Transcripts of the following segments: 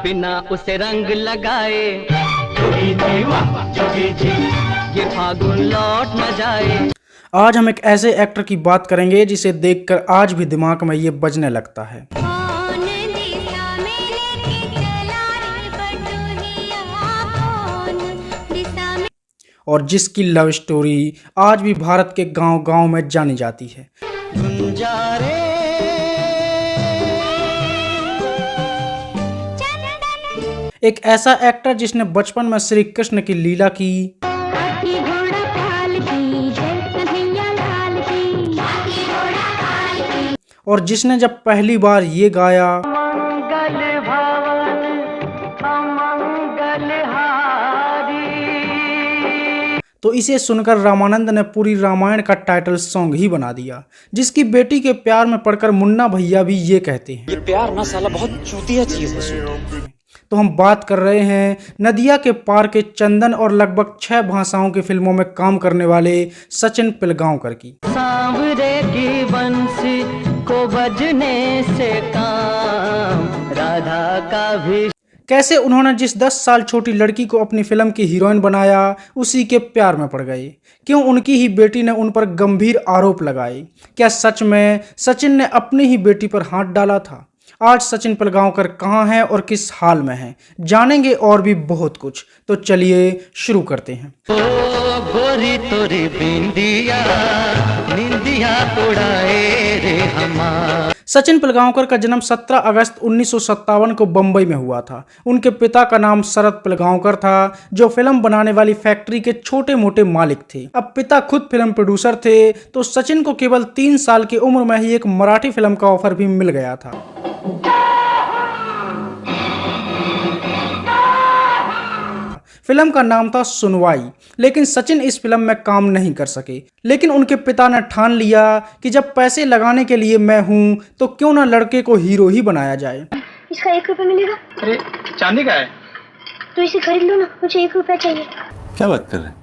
बिना उसे रंग लगाए ये फागुन लौट न जाए। आज हम एक ऐसे एक्टर की बात करेंगे जिसे देखकर आज भी दिमाग में ये बजने लगता है और जिसकी लव स्टोरी आज भी भारत के गांव-गांव में जानी जाती है। एक ऐसा एक्टर जिसने बचपन में श्री कृष्ण की लीला की और जिसने जब पहली बार ये गाया तो इसे सुनकर रामानंद ने पूरी रामायण का टाइटल सॉन्ग ही बना दिया, जिसकी बेटी के प्यार में पड़कर मुन्ना भैया भी ये कहते हैं, ये प्यार ना साला बहुत चूतिया चीज है। तो हम बात कर रहे हैं नदिया के पार के चंदन और लगभग 6 भाषाओं की फिल्मों में काम करने वाले सचिन पिलगांवकर की। सांवरे की बंसी को बजने से काम राधा का भी। कैसे उन्होंने जिस 10 साल छोटी लड़की को अपनी फिल्म की हीरोइन बनाया उसी के प्यार में पड़ गए। क्यों उनकी ही बेटी ने उन पर गंभीर आरोप लगाए। क्या सच में सचिन ने अपनी ही बेटी पर हाथ डाला था। आज सचिन पिलगांवकर कहाँ हैं और किस हाल में हैं, जानेंगे और भी बहुत कुछ। तो चलिए शुरू करते हैं। गोरी तोरी बिंदिया निंदिया उड़ाए रे हमार। सचिन पिलगांवकर का जन्म 17 अगस्त 1957 को बंबई में हुआ था। उनके पिता का नाम शरद पिलगांवकर था, जो फिल्म बनाने वाली फैक्ट्री के छोटे मोटे मालिक थे। अब पिता खुद फिल्म प्रोड्यूसर थे, तो सचिन को केवल 3 साल की उम्र में ही एक मराठी फिल्म का ऑफर भी मिल गया था। फिल्म का नाम था सुनवाई, लेकिन सचिन इस फिल्म में काम नहीं कर सके। लेकिन उनके पिता ने ठान लिया कि जब पैसे लगाने के लिए मैं हूं तो क्यों ना लड़के को हीरो ही बनाया जाए। इसका 1 रुपया मिलेगा। अरे चांदी का है तो इसे खरीद लो ना, मुझे 1 रुपया चाहिए। क्या बात कर रहे हैं।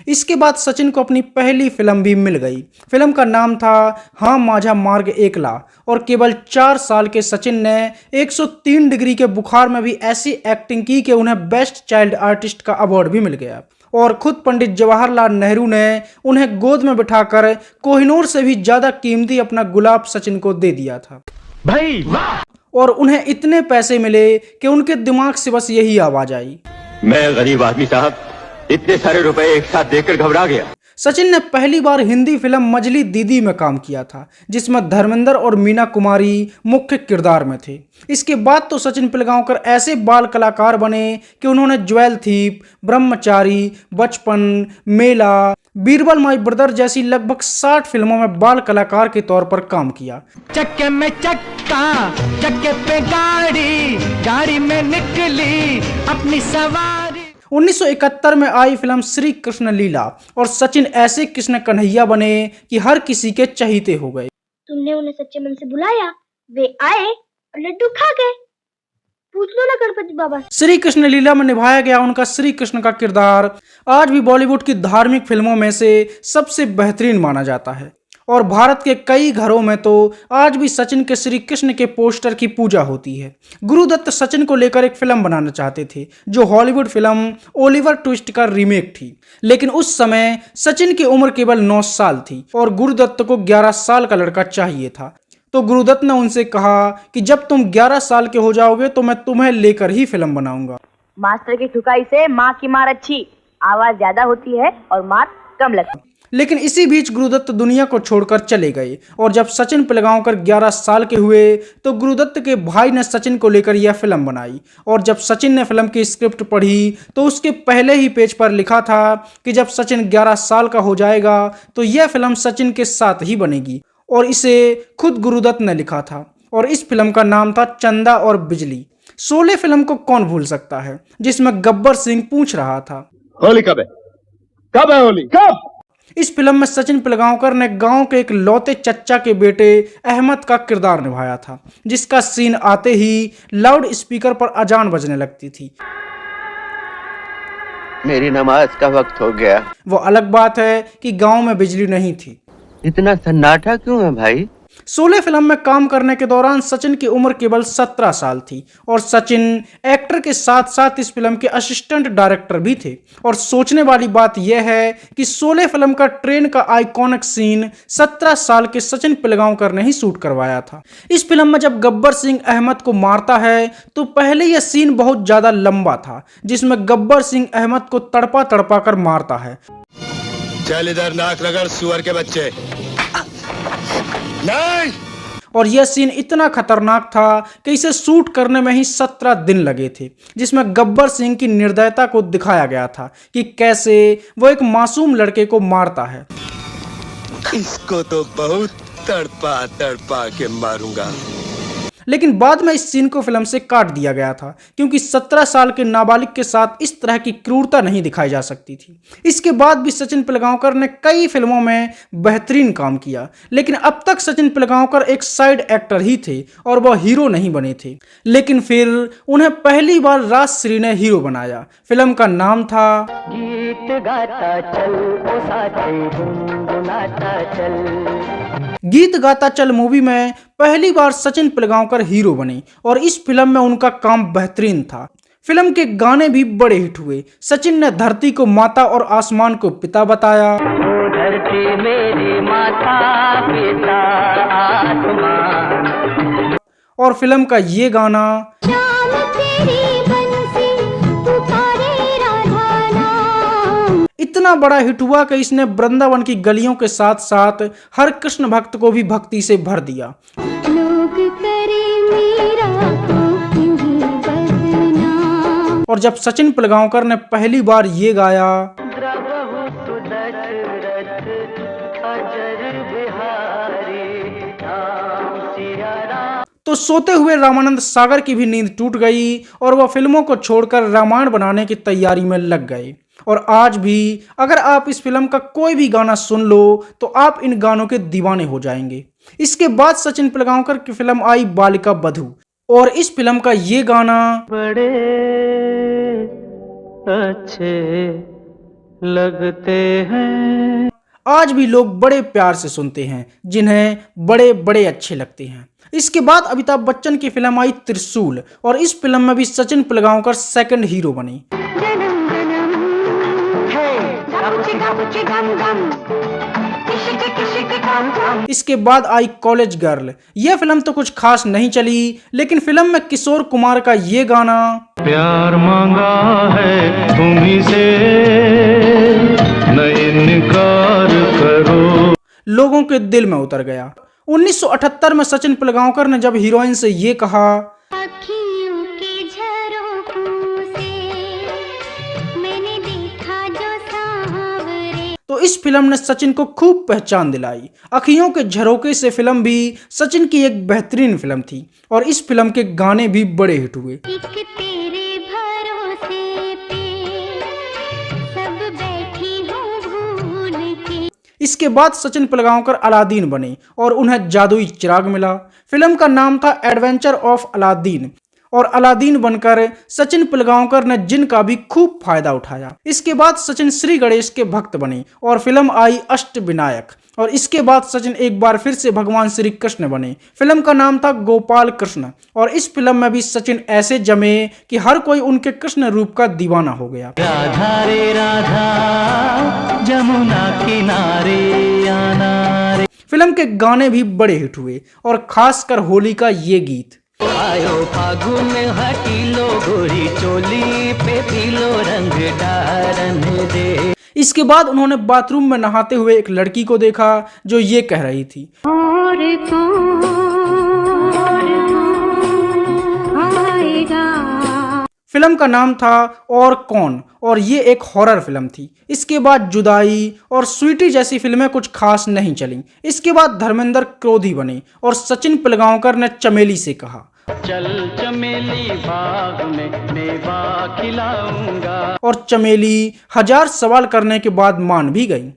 इसके बाद सचिन को अपनी पहली फिल्म भी मिल गई। फिल्म का नाम था हाँ माझा मार्ग एकला और केवल 4 साल के सचिन ने 103 डिग्री के बुखार में भी ऐसी एक्टिंग की कि उन्हें बेस्ट चाइल्ड आर्टिस्ट का अवार्ड भी मिल गया और खुद पंडित जवाहरलाल नेहरू ने उन्हें गोद में बिठाकर कोहिनूर से भी ज्यादा कीमती अपना गुलाब सचिन को दे दिया था भाई वाह। और उन्हें इतने पैसे मिले कि उनके दिमाग से बस यही आवाज आई, मैं गरीब आदमी साहब इतने सारे रुपए एक साथ देखकर घबरा गया। सचिन ने पहली बार हिंदी फिल्म मजली दीदी में काम किया था, जिसमें धर्मेंद्र और मीना कुमारी मुख्य किरदार में थे। इसके बाद तो सचिन पिलगांवकर ऐसे बाल कलाकार बने कि उन्होंने ज्वेल थीप, ब्रह्मचारी, बचपन, मेला, बीरबल माई ब्रदर जैसी लगभग 60 फिल्मों में बाल कलाकार के तौर पर काम किया। चक्के में चक्का, चक्के पे गाड़ी, गाड़ी में निकली अपनी सवारी। 1971 में आई फिल्म श्री कृष्ण लीला और सचिन ऐसे कृष्ण कन्हैया बने कि हर किसी के चहीते हो गए। तुमने उन्हें सच्चे मन से बुलाया, वे आए और लड्डू खा गए। पूछ लो ना गणपति बाबा। श्री कृष्ण लीला में निभाया गया उनका श्री कृष्ण का किरदार आज भी बॉलीवुड की धार्मिक फिल्मों में से सबसे बेहतरीन माना जाता है और भारत के कई घरों में तो आज भी सचिन के श्री कृष्ण के पोस्टर की पूजा होती है। गुरुदत्त सचिन को लेकर एक फिल्म बनाना चाहते थे जो हॉलीवुड फिल्म ओलिवर ट्विस्ट का रीमेक थी, लेकिन उस समय सचिन की उम्र केवल 9 साल थी और गुरुदत्त को 11 साल का लड़का चाहिए था। तो गुरुदत्त ने उनसे कहा कि जब तुम 11 साल के हो जाओगे तो मैं तुम्हें लेकर ही फिल्म बनाऊंगा। मास्टर की ठुकाई से माँ की मार अच्छी, आवाज ज्यादा होती है और मार कम लगती। लेकिन इसी बीच गुरुदत्त दुनिया को छोड़कर चले गए और जब सचिन पिलगांवकर 11 साल के हुए तो गुरुदत्त के भाई ने सचिन को लेकर यह फिल्म बनाई और जब सचिन ने फिल्म की स्क्रिप्ट पढ़ी तो उसके पहले ही पेज पर लिखा था कि जब सचिन 11 साल का हो जाएगा तो यह फिल्म सचिन के साथ ही बनेगी और इसे खुद गुरुदत्त ने लिखा था और इस फिल्म का नाम था चंदा और बिजली। शोले फिल्म को कौन भूल सकता है, जिसमें गब्बर सिंह पूछ रहा था होली कब है, कब है होली, कब। इस फिल्म में सचिन पिलगांवकर ने गांव के एक लौते चच्चा के बेटे अहमद का किरदार निभाया था, जिसका सीन आते ही लाउड स्पीकर पर अजान बजने लगती थी। मेरी नमाज का वक्त हो गया। वो अलग बात है कि गांव में बिजली नहीं थी। इतना सन्नाटा क्यों है भाई। शोले फिल्म में काम करने के दौरान सचिन की उम्र केवल 17 साल थी और सचिन एक्टर के साथ साथ इस फिल्म के असिस्टेंट डायरेक्टर भी थे। और सोचने वाली बात यह है कि शोले फिल्म का ट्रेन का आइकॉनिक सीन 17 साल के सचिन पिलगांवकर ने ही शूट करवाया था। इस फिल्म में जब गब्बर सिंह अहमद को मारता है तो पहले यह सीन बहुत ज्यादा लंबा था, जिसमें गब्बर सिंह अहमद को तड़पा तड़पा कर मारता है। चल इधर नाक रगड़ सुअर के बच्चे। नहीं। और यह सीन इतना खतरनाक था कि इसे शूट करने में ही 17 दिन लगे थे, जिसमें गब्बर सिंह की निर्दयता को दिखाया गया था कि कैसे वो एक मासूम लड़के को मारता है। इसको तो बहुत तड़पा तड़पा के मारूंगा। लेकिन बाद में इस सीन को फिल्म से काट दिया गया था, क्योंकि 17 साल के नाबालिग के साथ इस तरह की क्रूरता नहीं दिखाई जा सकती थी। इसके बाद भी सचिन पिलगांवकर ने कई फिल्मों में बेहतरीन काम किया, लेकिन अब तक सचिन पिलगांवकर एक साइड एक्टर ही थे और वह हीरो नहीं बने थे। लेकिन फिर उन्हें पहली बार राजश्री ने हीरो बनाया। फिल्म का नाम था गीत गाता चल ओ साथी गुनगुनाता चल। गीत गाता चल मूवी में पहली बार सचिन पिलगांवकर हीरो बने और इस फिल्म में उनका काम बेहतरीन था। फिल्म के गाने भी बड़े हिट हुए। सचिन ने धरती को माता और आसमान को पिता बताया। धरती मेरी माता पिता आसमान। और फिल्म का ये गाना इतना बड़ा हिट हुआ कि इसने वृंदावन की गलियों के साथ साथ हर कृष्ण भक्त को भी भक्ति से भर दिया। और जब सचिन पिलगांवकर ने पहली बार ये गाया तो सोते हुए रामानंद सागर की भी नींद टूट गई और वह फिल्मों को छोड़कर रामायण बनाने की तैयारी में लग गए। और आज भी अगर आप इस फिल्म का कोई भी गाना सुन लो तो आप इन गानों के दीवाने हो जाएंगे। इसके बाद सचिन पिलगांवकर की फिल्म आई बालिका बधू और इस फिल्म का ये गाना बड़े अच्छे लगते हैं। आज भी लोग बड़े प्यार से सुनते हैं, जिन्हें बड़े बड़े अच्छे लगते हैं। इसके बाद अमिताभ बच्चन की फिल्म आई त्रिशूल और इस फिल्म में भी सचिन पिलगांवकर सेकंड हीरो बने। इसके बाद आई कॉलेज गर्ल। यह फिल्म तो कुछ खास नहीं चली, लेकिन फिल्म में किशोर कुमार का ये गाना प्यार मांगा है तुम्हीं से न इनकार करो लोगों के दिल में उतर गया। 1978 में सचिन पिलगांवकर ने जब हीरोइन से ये कहा तो इस फिल्म ने सचिन को खूब पहचान दिलाई। अखियों के झरोके से फिल्म भी सचिन की एक बेहतरीन फिल्म थी और इस फिल्म के गाने भी बड़े हिट हुए। इसके बाद सचिन पिलगांवकर अलादीन बने और उन्हें जादुई चिराग मिला। फिल्म का नाम था एडवेंचर ऑफ अलादीन और अलादीन बनकर सचिन पिलगांवकर ने जिन का भी खूब फायदा उठाया। इसके बाद सचिन श्री गणेश के भक्त बने और फिल्म आई अष्टविनायक और इसके बाद सचिन एक बार फिर से भगवान श्री कृष्ण बने। फिल्म का नाम था गोपाल कृष्ण और इस फिल्म में भी सचिन ऐसे जमे कि हर कोई उनके कृष्ण रूप का दीवाना हो गया। राधा रे राधा जमुना किनारे आना रे। फिल्म के गाने भी बड़े हिट हुए और खासकर होली का ये गीत आयो फागुन हटीलो गोरी चोली पे पीलो रंग डारन दे। इसके बाद उन्होंने बाथरूम में नहाते हुए एक लड़की को देखा जो ये कह रही थी और आएगा। फिल्म का नाम था और कौन और ये एक हॉरर फिल्म थी। इसके बाद जुदाई और स्वीटी जैसी फिल्में कुछ खास नहीं चली। इसके बाद धर्मेंद्र क्रोधी बने और सचिन पिलगांवकर ने चमेली से कहा चल चमेली बाग में मेवा खिलाऊंगा और चमेली हजार सवाल करने के बाद मान भी गई।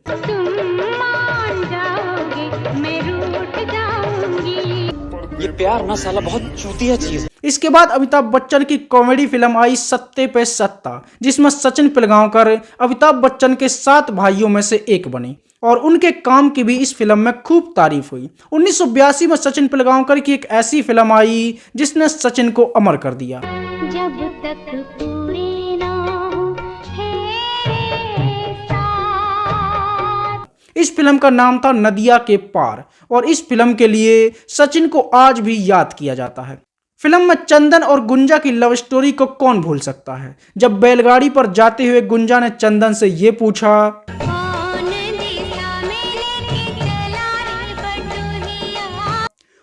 ये प्यार ना साला बहुत चूतिया चीज है। इसके बाद अमिताभ बच्चन की कॉमेडी फिल्म आई सत्ते पे सत्ता, जिसमें सचिन पिलगांवकर अमिताभ बच्चन के 7 भाइयों में से एक बने और उनके काम की भी इस फिल्म में खूब तारीफ हुई। 1982 में सचिन पिलगांवकर की एक ऐसी फिल्म आई जिसने सचिन को अमर कर दिया। जब तक पूरी ना हो तेरे साथ। इस फिल्म का नाम था नदिया के पार और इस फिल्म के लिए सचिन को आज भी याद किया जाता है। फिल्म में चंदन और गुंजा की लव स्टोरी को कौन भूल सकता है। जब बैलगाड़ी पर जाते हुए गुंजा ने चंदन से ये पूछा,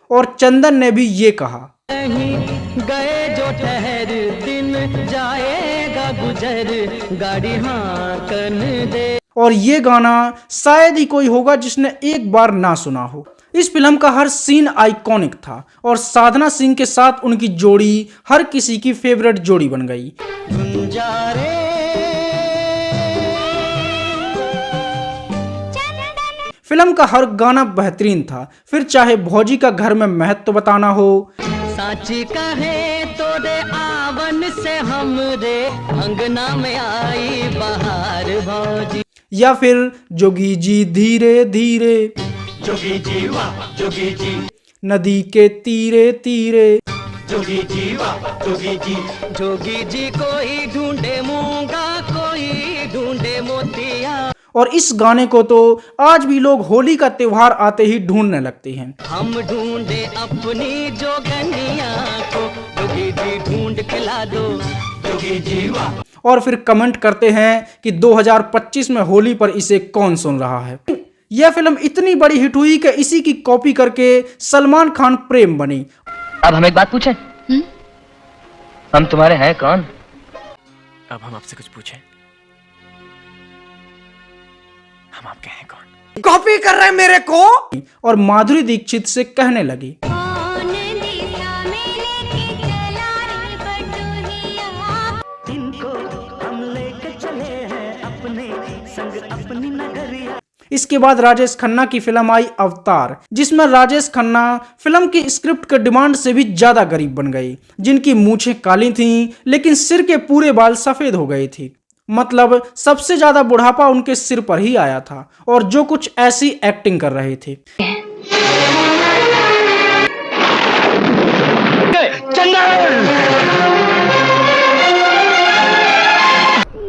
और चंदन ने भी ये कहा, गए जो ठहर दिन जाएगा गुजर गाड़ी हांकन दे। और ये गाना शायद ही कोई होगा जिसने एक बार ना सुना हो। इस फिल्म का हर सीन आइकॉनिक था और साधना सिंह के साथ उनकी जोड़ी हर किसी की फेवरेट जोड़ी बन गई। फिल्म का हर गाना बेहतरीन था, फिर चाहे भौजी का घर में महत्व बताना हो, साची कहे तोरे आवन से हमरे अंगना में आई बहार भौजी, या फिर जोगी जी धीरे धीरे, जोगी जी वाह जोगी जी, नदी के तीरे तीरे, जोगी जी वाह जोगी जी, जोगी जी कोई ढूंढे मूंगा कोई ढूंढे मोतिया। और इस गाने को तो आज भी लोग होली का त्योहार आते ही ढूंढने लगते हैं। हम ढूंढे अपनी जोगनिया को जोगी जी ढूंढ खिला दो, जोगी जी वाह। और फिर कमेंट करते हैं कि 2025 में होली पर इसे कौन सुन रहा है। यह फिल्म इतनी बड़ी हिट हुई कि इसी की कॉपी करके सलमान खान प्रेम बनी। अब हम एक बात पूछें? हम तुम्हारे हैं कौन? अब हम आपसे कुछ पूछें? हम आपके हैं कौन? कॉपी कर रहे हैं मेरे को। और माधुरी दीक्षित से कहने लगी, इनको हम लेके चले हैं अपने संग अपनी नगरिया। इसके बाद राजेश खन्ना की फिल्म आई अवतार, जिसमें राजेश खन्ना फिल्म की स्क्रिप्ट के डिमांड से भी ज्यादा गरीब बन गई, जिनकी मूछें काली थीं लेकिन सिर के पूरे बाल सफेद हो गए थे। मतलब सबसे ज्यादा बुढ़ापा उनके सिर पर ही आया था और जो कुछ ऐसी एक्टिंग कर रहे थे।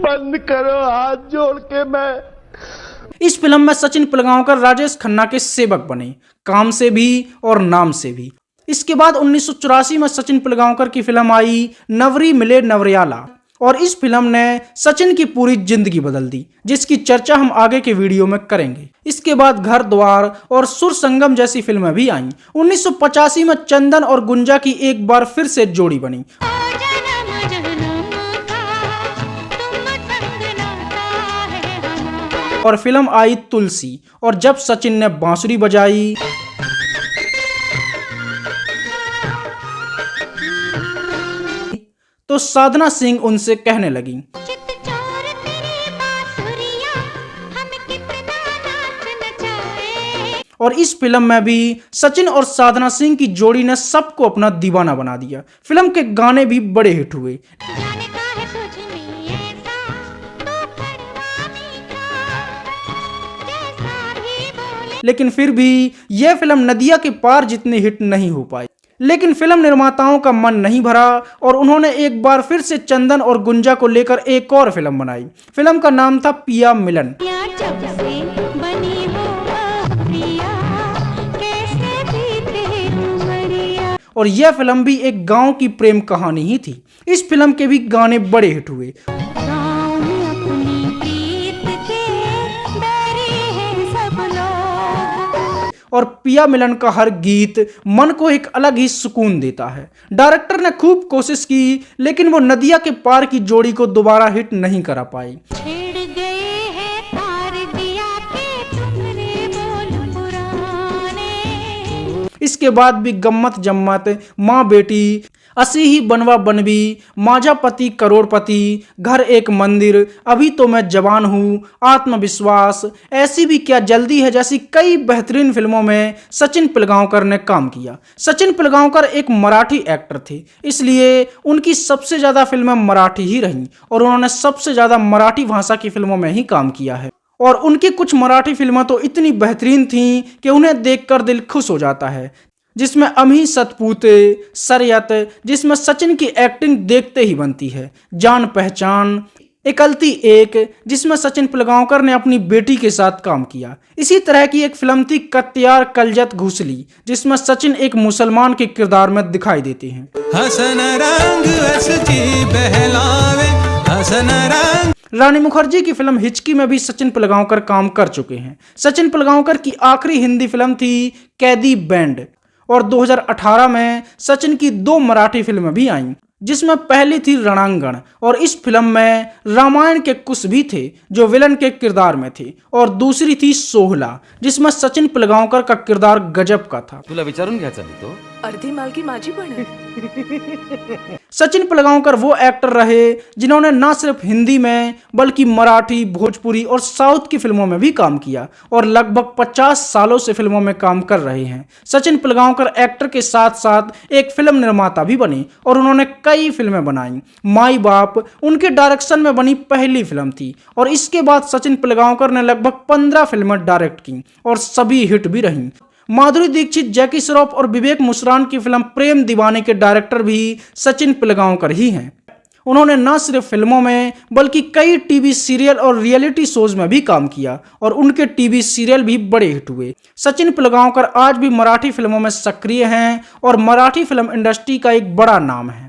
बंद करो हाथ जोड़ के। मैं इस फिल्म में सचिन पिलगांवकर राजेश खन्ना के सेवक बने, काम से भी और नाम से भी। इसके बाद 1984 में सचिन पिलगांवकर की फिल्म आई नवरी मिले नवरियाला और इस फिल्म ने सचिन की पूरी जिंदगी बदल दी, जिसकी चर्चा हम आगे के वीडियो में करेंगे। इसके बाद घर द्वार और सुर संगम जैसी फिल्में भी आईं। 1985 में चंदन और गुंजा की एक बार फिर से जोड़ी बनी और फिल्म आई तुलसी। और जब सचिन ने बांसुरी बजाई तो साधना सिंह उनसे कहने लगी, और इस फिल्म में भी सचिन और साधना सिंह की जोड़ी ने सबको अपना दीवाना बना दिया। फिल्म के गाने भी बड़े हिट हुए। लेकिन फिर भी यह फिल्म नदिया के पार जितनी हिट नहीं हो पाई। लेकिन फिल्म निर्माताओं का मन नहीं भरा और उन्होंने एक बार फिर से चंदन और गुंजा को लेकर एक और फिल्म बनाई। फिल्म का नाम था पिया मिलन। और यह फिल्म भी एक गांव की प्रेम कहानी ही थी। इस फिल्म के भी गाने बड़े हिट हुए। और पिया मिलन का हर गीत मन को एक अलग ही सुकून देता है। डायरेक्टर ने खूब कोशिश की लेकिन वो नदिया के पार की जोड़ी को दोबारा हिट नहीं करा पाई। इसके बाद भी गम्मत जम्मत, माँ बेटी, असी ही बनवा बनवी, माजा पति करोड़पति, घर एक मंदिर, अभी तो मैं जवान हूँ, आत्मविश्वास, ऐसी भी क्या जल्दी है जैसी कई बेहतरीन फिल्मों में सचिन पिलगांवकर ने काम किया। सचिन पिलगांवकर एक मराठी एक्टर थे, इसलिए उनकी सबसे ज़्यादा फिल्में मराठी ही रहीं और उन्होंने सबसे ज़्यादा मराठी भाषा की फिल्मों में ही काम किया है। और उनकी कुछ मराठी फिल्में तो इतनी बेहतरीन थीं कि उन्हें देखकर दिल खुश हो जाता है, जिसमें अमी सतपूते, सरियत, जिसमें सचिन की एक्टिंग देखते ही बनती है, जान पहचान, इकलती एक, जिसमें सचिन पिलगांवकर ने अपनी बेटी के साथ काम किया। इसी तरह की एक फिल्म थी कत्यार कलजत घुसली, जिसमें सचिन एक मुसलमान के किरदार में दिखाई देते हैं। हसन रंग असजी बहलावे, हसन रंग। रानी मुखर्जी की फिल्म हिचकी में भी सचिन पिलगांवकर काम कर चुके हैं। सचिन पिलगांवकर की आखिरी हिंदी फिल्म थी कैदी बैंड, और 2018 में सचिन की 2 मराठी फिल्में भी आईं, जिसमें पहली थी रणांगण, और इस फिल्म में रामायण के कुश भी थे जो विलन के किरदार में थे, और दूसरी थी सोहला, जिसमें सचिन पिलगांवकर का किरदार गजब का था। तुला विचारून घ्यायचा मी तो अर्धी मालकी माझी पण आहे। सचिन पिलगांवकर वो एक्टर रहे जिन्होंने न सिर्फ हिंदी में बल्कि मराठी, भोजपुरी और साउथ की फिल्मों में भी काम किया, और लगभग 50 सालों से फिल्मों में काम कर रहे हैं। सचिन पिलगांवकर एक्टर के साथ साथ एक फिल्म निर्माता भी बने, और उन्होंने कई फिल्में बनाई। माई बाप उनके डायरेक्शन में बनी पहली फिल्म थी, और इसके बाद सचिन पिलगांवकर ने लगभग 15 फिल्में डायरेक्ट की, और सभी हिट भी रहीं। माधुरी दीक्षित, जैकी श्रॉफ और विवेक मुश्रान की फिल्म प्रेम दीवाने के डायरेक्टर भी सचिन पिलगांवकर ही हैं। उन्होंने न सिर्फ फिल्मों में बल्कि कई टीवी सीरियल और रियलिटी शोज में भी काम किया, और उनके टीवी सीरियल भी बड़े हिट हुए। सचिन पिलगांवकर आज भी मराठी फिल्मों में सक्रिय हैं और मराठी फिल्म इंडस्ट्री का एक बड़ा नाम है।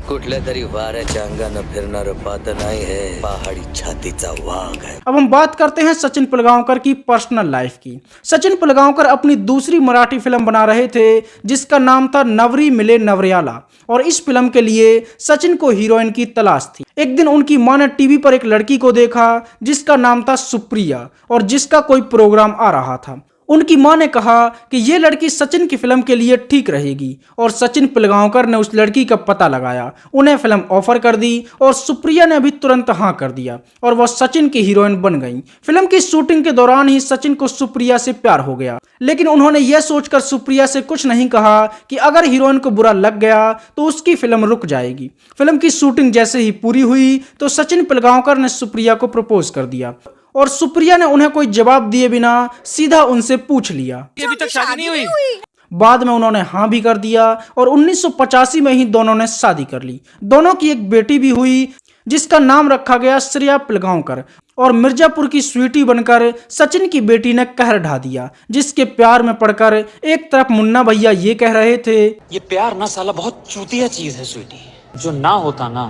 कुठल्या तरी वाऱ्याच्या अंगानं फिरणारं पात नाही है, पहाडी छातीचा वाघ है। अब हम बात करते हैं सचिन पिलगांवकर की पर्सनल लाइफ की। सचिन पिलगांवकर अपनी दूसरी मराठी फिल्म बना रहे थे, जिसका नाम था नवरी मिले नवरियाला, और इस फिल्म के लिए सचिन को हीरोइन की तलाश थी। एक दिन उनकी मां ने टीवी पर एक लड़की को देखा जिसका नाम था सुप्रिया, और जिसका कोई प्रोग्राम आ रहा था। उनकी मां ने कहा कि ये लड़की सचिन की फिल्म के लिए ठीक रहेगी, और सचिन पिलगांवकर ने उस लड़की का पता लगाया, उन्हें फिल्म ऑफर कर दी, और सुप्रिया ने भी तुरंत हाँ कर दिया, और वह सचिन की हीरोइन बन गई। फिल्म की शूटिंग के दौरान ही सचिन को सुप्रिया से प्यार हो गया, लेकिन उन्होंने यह सोचकर सुप्रिया से कुछ नहीं कहा कि अगर हीरोइन को बुरा लग गया तो उसकी फिल्म रुक जाएगी। फिल्म की शूटिंग जैसे ही पूरी हुई तो सचिन पिलगांवकर ने सुप्रिया को प्रपोज कर दिया, और सुप्रिया ने उन्हें कोई जवाब दिए बिना सीधा उनसे पूछ लिया। अभी तक शादी नहीं हुई। बाद में उन्होंने हाँ भी कर दिया, और 1985 में ही दोनों ने शादी कर ली। दोनों की एक बेटी भी हुई, जिसका नाम रखा गया श्रेया पिलगांवकर, और मिर्जापुर की स्वीटी बनकर सचिन की बेटी ने कहर ढा दिया, जिसके प्यार में पड़कर एक तरफ मुन्ना भैया ये कह रहे थे, ये प्यार ना साला बहुत चूतिया चीज है स्वीटी, जो ना होता ना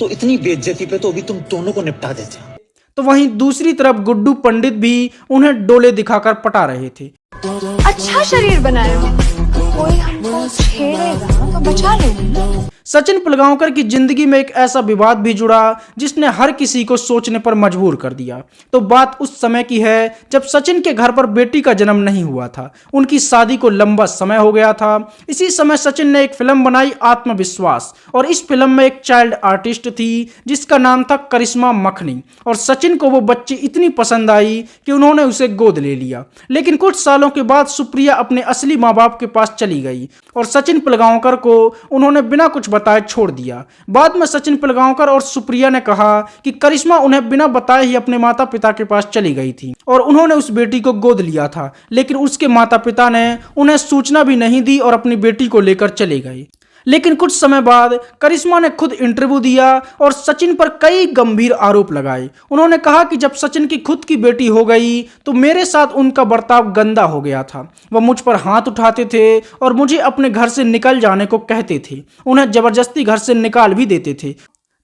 तो इतनी बेइज्जती पे तो अभी तुम दोनों को निपटा देते। तो वहीं दूसरी तरफ गुड्डू पंडित भी उन्हें डोले दिखाकर पटा रहे थे। अच्छा शरीर बनाए हो, कोई हमको छेड़ेगा तो बचा लेना। सचिन पिलगांवकर की जिंदगी में एक ऐसा विवाद भी जुड़ा जिसने हर किसी को सोचने पर मजबूर कर दिया। तो बात उस समय की है जब सचिन के घर पर बेटी का जन्म नहीं हुआ था, उनकी शादी को लंबा समय हो गया था। इसी समय सचिन ने एक फिल्म बनाई आत्मविश्वास, और इस फिल्म में एक चाइल्ड आर्टिस्ट थी जिसका नाम था करिश्मा मखनी, और सचिन को वो बच्ची इतनी पसंद आई कि उन्होंने उसे गोद ले लिया। लेकिन कुछ सालों के बाद सुप्रिया अपने असली माँ बाप के पास चली गई, और सचिन पिलगांवकर को उन्होंने बिना कुछ बताए छोड़ दिया। बाद में सचिन पिलगांवकर और सुप्रिया ने कहा कि करिश्मा उन्हें बिना बताए ही अपने माता पिता के पास चली गई थी, और उन्होंने उस बेटी को गोद लिया था, लेकिन उसके माता पिता ने उन्हें सूचना भी नहीं दी और अपनी बेटी को लेकर चले गए। लेकिन कुछ समय बाद करिश्मा ने खुद इंटरव्यू दिया और सचिन पर कई गंभीर आरोप लगाए। उन्होंने कहा कि जब सचिन की खुद की बेटी हो गई तो मेरे साथ उनका बर्ताव गंदा हो गया था। वह मुझ पर हाथ उठाते थे और मुझे अपने घर से निकल जाने को कहते थे, उन्हें जबरदस्ती घर से निकाल भी देते थे।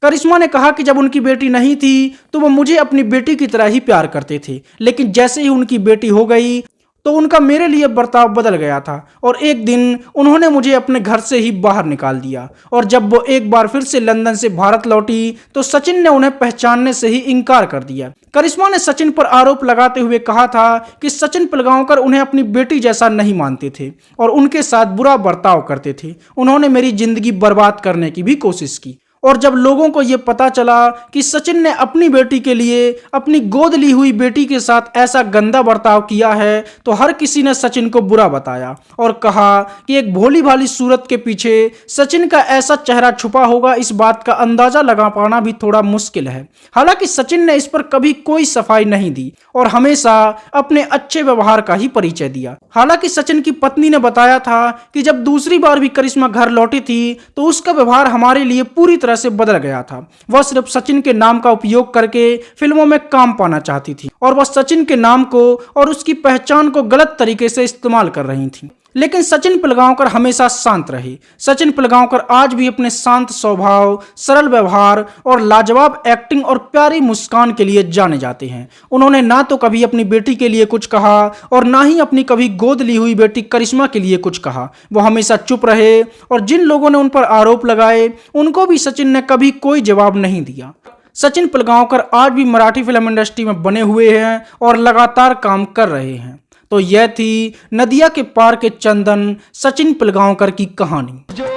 करिश्मा ने कहा कि जब उनकी बेटी नहीं थी तो वह मुझे अपनी बेटी की तरह ही प्यार करते थे, लेकिन जैसे ही उनकी बेटी हो गई तो उनका मेरे लिए बर्ताव बदल गया था, और एक दिन उन्होंने मुझे अपने घर से ही बाहर निकाल दिया। और जब वो एक बार फिर से लंदन से भारत लौटी तो सचिन ने उन्हें पहचानने से ही इनकार कर दिया। करिश्मा ने सचिन पर आरोप लगाते हुए कहा था कि सचिन पिलगांवकर उन्हें अपनी बेटी जैसा नहीं मानते थे और उनके साथ बुरा बर्ताव करते थे। उन्होंने मेरी जिंदगी बर्बाद करने की भी कोशिश की। और जब लोगों को ये पता चला कि सचिन ने अपनी बेटी के लिए अपनी गोद ली हुई बेटी के साथ ऐसा गंदा बर्ताव किया है तो हर किसी ने सचिन को बुरा बताया और कहा कि एक भोली भाली सूरत के पीछे सचिन का ऐसा चेहरा छुपा होगा, इस बात का अंदाजा लगा पाना भी थोड़ा मुश्किल है। हालांकि सचिन ने इस पर कभी कोई सफाई नहीं दी और हमेशा अपने अच्छे व्यवहार का ही परिचय दिया। हालांकि सचिन की पत्नी ने बताया था कि जब दूसरी बार भी करिश्मा घर लौटी थी तो उसका व्यवहार हमारे लिए पूरी तरह से बदल गया था। वह सिर्फ सचिन के नाम का उपयोग करके फिल्मों में काम पाना चाहती थी और वह सचिन के नाम को और उसकी पहचान को गलत तरीके से इस्तेमाल कर रही थी। लेकिन सचिन पिलगांवकर हमेशा शांत रहे। सचिन पिलगांवकर आज भी अपने शांत स्वभाव, सरल व्यवहार और लाजवाब एक्टिंग और प्यारी मुस्कान के लिए जाने जाते हैं। उन्होंने ना तो कभी अपनी बेटी के लिए कुछ कहा और ना ही अपनी कभी गोद ली हुई बेटी करिश्मा के लिए कुछ कहा। वो हमेशा चुप रहे और जिन लोगों ने उन पर आरोप लगाए उनको भी सचिन ने कभी कोई जवाब नहीं दिया। सचिन पिलगांवकर आज भी मराठी फिल्म इंडस्ट्री में बने हुए हैं और लगातार काम कर रहे हैं। तो यह थी नदिया के पार के चंदन सचिन पिलगांवकर की कहानी।